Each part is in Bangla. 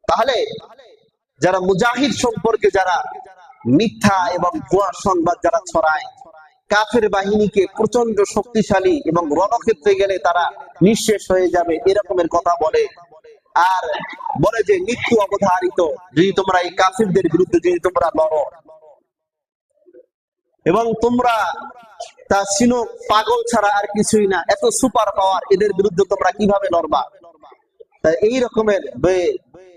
তাহলে যারা মুজাহিদ সম্পর্কে যারা মিথ্যা এবং ভুয়া সংবাদ যারা ছড়ায়, কাফের বাহিনীকে প্রচন্ড শক্তিশালী এবং রণক্ষেত্রে গেলে তারা নিঃশেষ হয়ে যাবে এরকমের কথা বলে, আর বলে যে মৃত্যু অবধারিত যদি তোমরা এই কাফিরদের বিরুদ্ধে যদি তোমরা লড়ো, এবং তোমরা তা চিনো পাগল ছাড়া আর কিছুই না, এত সুপার পাওয়ার, এদের বিরুদ্ধে তোমরা কিভাবে লড়বা। এই রকমের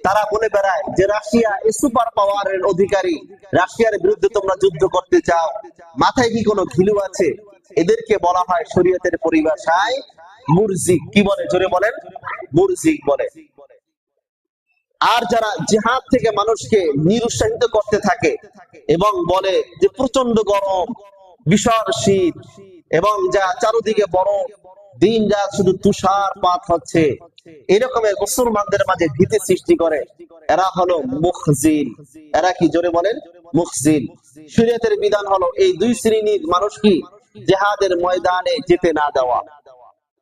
তারা বলে বেড়ায় যে রাশিয়া এই সুপার পাওয়ারের অধিকারী, রাশিয়ার বিরুদ্ধে তোমরা যুদ্ধ করতে চাও, মাথায় কি কোনো ঘিলু আছে? এদেরকে বলা হয় শরীয়তের পরিভাষায় মুরজিক। কি বলে? জোরে বলেন, মুরজিক বলে। আর যারা জিহাদ থেকে মানুষকে নিরুৎসাহিত করতে থাকে এবং বলে যে প্রচন্ড গরম, ভীষণ শীত, এবং যা চারদিকে বরফ, দিন যা শুধু তুষারপাত হচ্ছে, এরকমের মুসলমানদের মাঝে ভীতি সৃষ্টি করে, এরা হলো মুখজিল। এরা কি? জোরে বলেন, মুখজিল। শরীয়তের বিধান হলো এই দুই শ্রেণীর মানুষ কি জিহাদের ময়দানে যেতে না দেওয়া।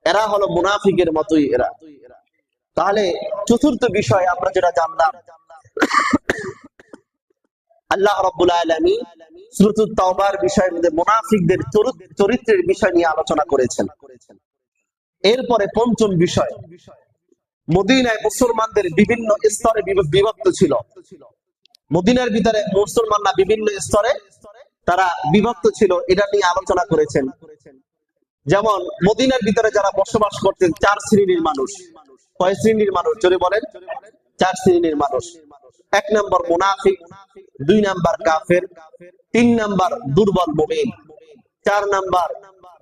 এরা হলো মুনাফিকের মতোই এরা। তাহলে চতুর্থ বিষয় আমরা যেটা জানলাম, আল্লাহ রাব্বুল আলামিন সূরাতুত তাওবার বিষয়ের মধ্যে মুনাফিকদের চরিত্রের বিষয় নিয়ে আলোচনা করেছেন। এরপরে পঞ্চম বিষয়, মদিনায় মুসলমানদের বিভিন্ন স্তরে বিভক্ত ছিল। মদিনার ভিতরে মুসলমানরা বিভিন্ন স্তরে তারা বিভক্ত ছিল, এটা নিয়ে আলোচনা করেছেন। যেমন মদিনার ভিতরে যারা বসবাস করতেন চার শ্রেণীর মানুষ। কয় শ্রেণীর মানুষ? জোরে বলেন, চার শ্রেণীর মানুষ। এক নম্বর মুনাফিক, দুই নাম্বার কাফের, তিন নাম্বার দুর্বল মুমিন, চার নাম্বার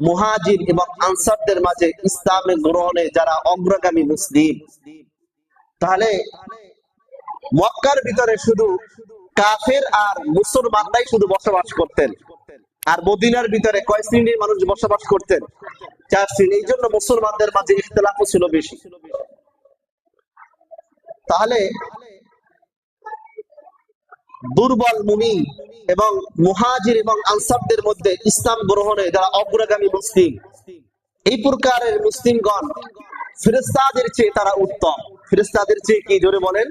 মুহাজির এবং আনসারদের মাঝে ইসলামে গ্রহণে যারা অগ্রগামী মুসলিম। তাহলে মক্কার ভিতরে শুধু কাফের আর মুসলমানরাই শুধু বসবাস করতেন, আর মদিনার ভিতরে কয় শ্রেণীর মানুষ বসবাস করতেন? চার শ্রেণী। এই জন্য মুসলমানদের মাঝে ইখতিলাফও ছিল বেশি। তাহলে দুর্বল মুমিন এবং মুহাজির এবং আনসারদের মধ্যে ইসলাম গ্রহণে যারা অগ্রগামী মুসলিম, এই প্রকারের মুসলিমগণ ফেরেশতাদের চেয়ে তারা উত্তম। ফেরেশতাদের চেয়ে কি? জোরে বলেন,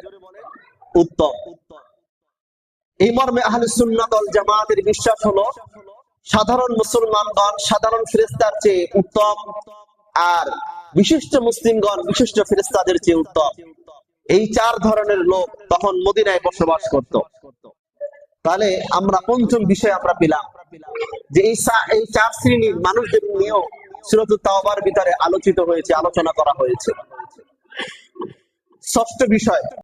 উত্তম। এই মর্মে আহলুস সুন্নাত ওয়াল জামাতের বিশ্বাস হলো সাধারণ মুসলমানগণ সাধারণ ফেরেশতার চেয়ে উত্তম, আর বিশিষ্ট মুসলিমগণ বিশিষ্ট ফেরেশতাদের চেয়ে উত্তম। এই চার ধরনের লোক তখন মদিনায় বসবাস করত। তাহলে আমরা পঞ্চম বিষয় আমরা পেলাম যে এই চার শ্রেণীর মানুষদের নিয়েও সূরাতুত তাওবার ভিতরে আলোচিত হয়েছে, আলোচনা করা হয়েছে। ষষ্ঠ বিষয়,